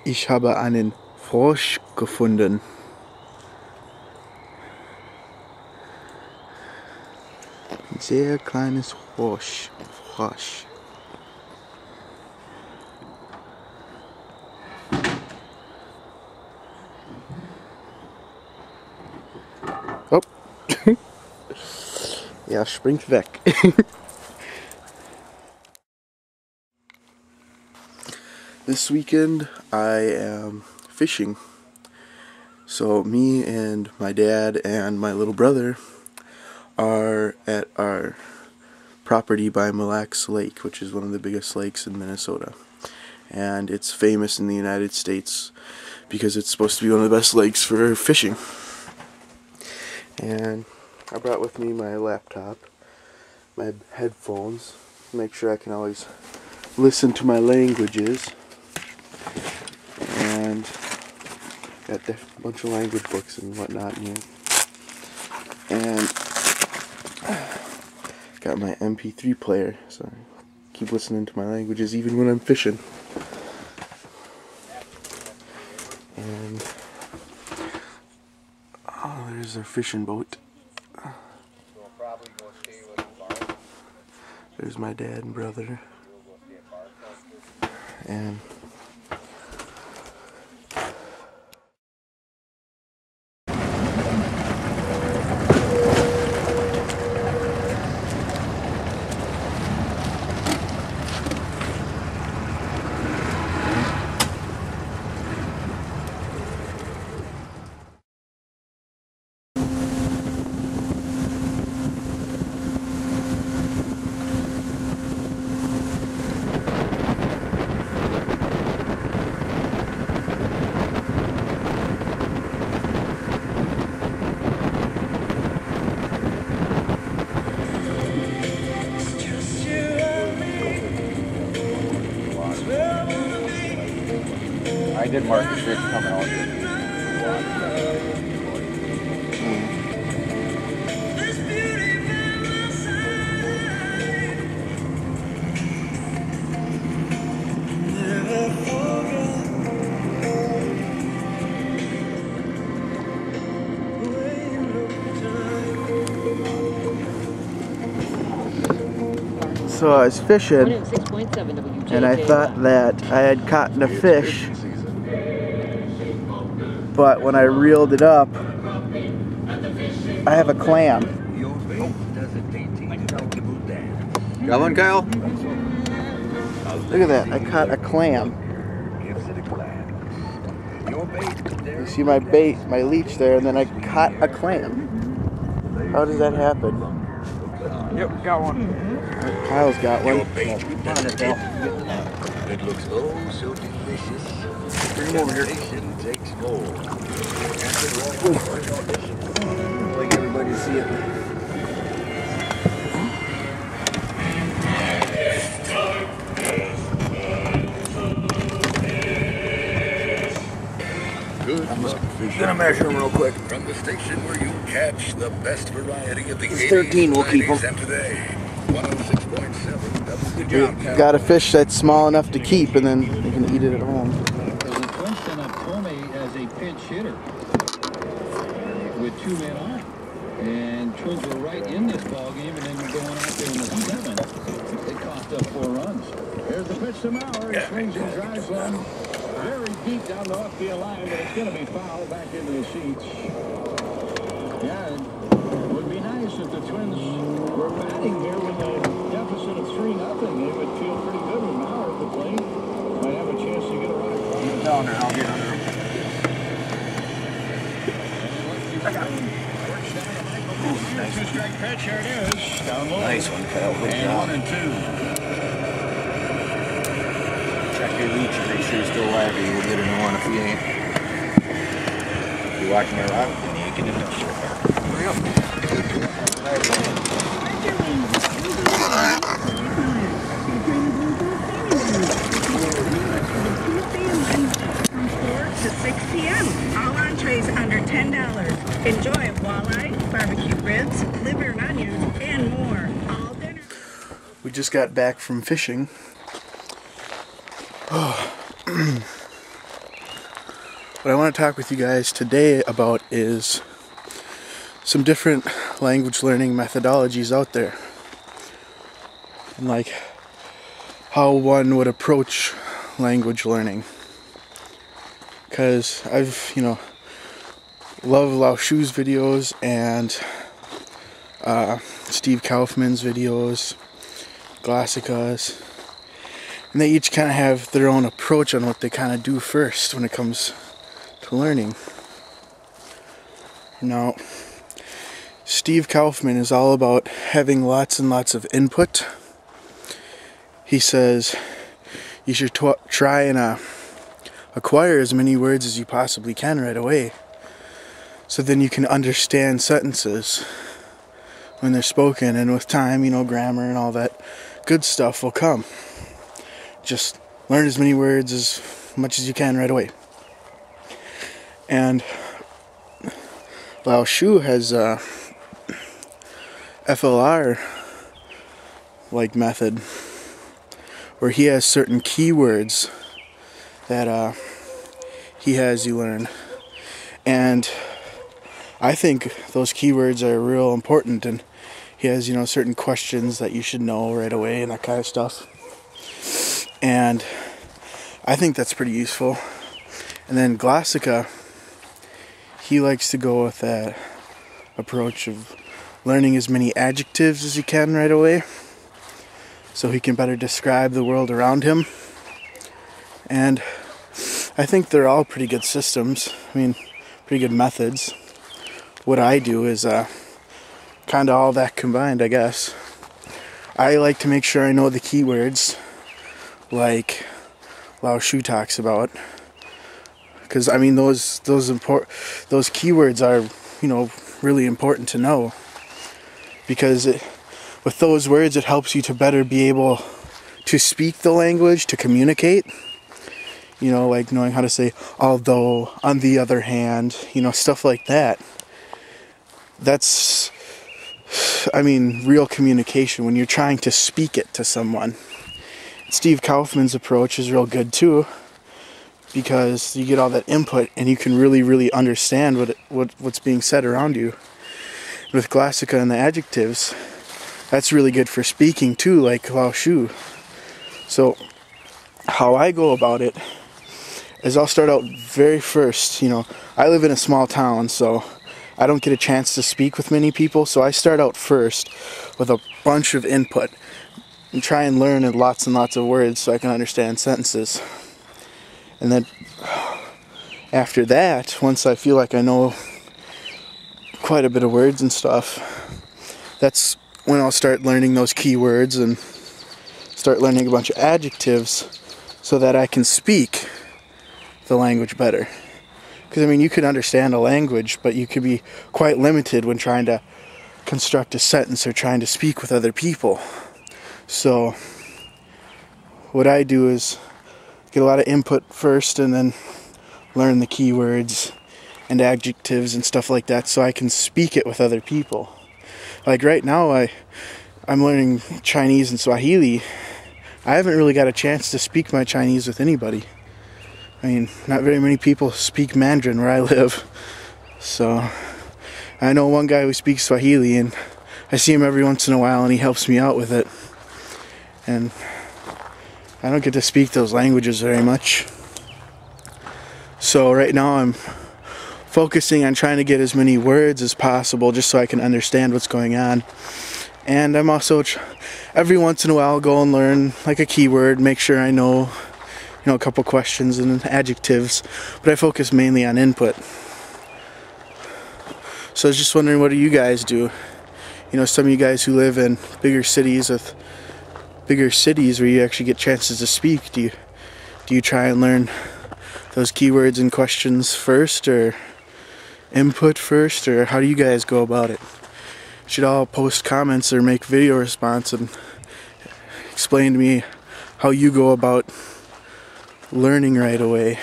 Ich habe einen Frosch gefunden. Ein sehr kleines Frosch. Oh. Ja, springt weg. This weekend I am fishing. So me and my dad and my little brother are at our property by Mille Lacs Lake, which is one of the biggest lakes in Minnesota. And it's famous in the United States because it's supposed to be one of the best lakes for fishing. And I brought with me my laptop, my headphones, make sure I can always listen to my languages, and got a bunch of language books and whatnot in here. And got my MP3 player, so I keep listening to my languages even when I'm fishing. And oh, there's our fishing boat. There's my dad and brother. And I did mark the fish coming out here. so I was fishing, and I thought that I had caught a fish, but when I reeled it up, I have a clam. Got one, Kyle? Look at that, I caught a clam. You see my bait, my leech there, and then I caught a clam. How does that happen? Yep, got one. Kyle's got one. It looks oh so delicious. Bring him over here. Takes hold. Like everybody see it. Good. I'm gonna measure him real quick. From the station where you catch the best variety of the 80s, 13, we'll keep him. 90s, and today. 106.7. Good job, Cal. Got a fish that's small enough to keep, and then you can eat it at home. There's a question of Tomei as a pinch hitter with 2 men on. And Twins were right in this ball game, and then going out there in the 7th, they cost up 4 runs. There's the pitch to Mauer. He swings and drives one very deep down the left field line, but it's going to be fouled back into the seats. Yeah, it would be nice if the Twins were batting here with a deficit of 3-0. They would feel pretty good with Mauer at the plate. Might have a chance to get a run across. Get down there, I'll get under him. I got him. Nice. 2-strike pitch, here it is. Down low. Nice one, Kyle. Good And job. 1 and 2. Check your leech and make sure he's still alive, or you will get a new one if he ain't. You watching your rock? And you can do that shit. Hurry up. From 4 to 6 p.m. All entrees under $10. Enjoy walleye, barbecue ribs, liver and onions, and more. All dinner. We just got back from fishing. what I want to talk with you guys today about is some different language learning methodologies out there, and like how one would approach language learning. Because I've, love Lao Shu's videos and Steve Kaufman's videos, Glassica's, and they each kind of have their own approach on what they kind of do first when it comes to learning. Now, Steve Kaufman is all about having lots and lots of input. He says you should try and acquire as many words as you possibly can right away, so then you can understand sentences when they're spoken, and with time, grammar and all that good stuff will come. Just learn as many words as much as you can right away. And Lao Shu has FLR like method, where he has certain keywords that he has you learn, and I think those keywords are real important, and he has certain questions that you should know right away and that kind of stuff, and I think that's pretty useful. And then Glassica, he likes to go with that approach of learning as many adjectives as he can right away, so he can better describe the world around him. And I think they're all pretty good systems. Pretty good methods. What I do is kind of all that combined, I guess. I like to make sure I know the keywords, like Lao Shu talks about, because those keywords are really important to know, because with those words it helps you to better be able to speak the language, to communicate. Like knowing how to say although, on the other hand, stuff like that. That's real communication when you're trying to speak it to someone. Steve Kaufman's approach is real good too, because you get all that input and you can really, really understand what's being said around you. With Glassica and the adjectives, that's really good for speaking too, like Lao Shu. So how I go about it is I'll start out very first. I live in a small town, so I don't get a chance to speak with many people, so I start out first with a bunch of input and try and learn lots and lots of words so I can understand sentences. And then after that, once I feel like I know quite a bit of words and stuff, that's when I'll start learning those keywords and start learning a bunch of adjectives so that I can speak the language better. Because you could understand a language, but you could be quite limited when trying to construct a sentence or trying to speak with other people. So what I do is get a lot of input first and then learn the keywords and adjectives and stuff like that so I can speak it with other people. Like right now I'm learning Chinese and Swahili. I haven't really got a chance to speak my Chinese with anybody. Not very many people speak Mandarin where I live. So I know one guy who speaks Swahili, and I see him every once in a while and he helps me out with it. And I don't get to speak those languages very much. So right now I'm focusing on trying to get as many words as possible just so I can understand what's going on. And I'm also every once in a while go and learn like a keyword, make sure I know a couple questions and adjectives, but I focus mainly on input. So I was just wondering, what do you guys do? Some of you guys who live in bigger cities where you actually get chances to speak, do you try and learn those keywords and questions first, or input first, or how do you guys go about it? You should all post comments or make video response and explain to me how you go about learning right away.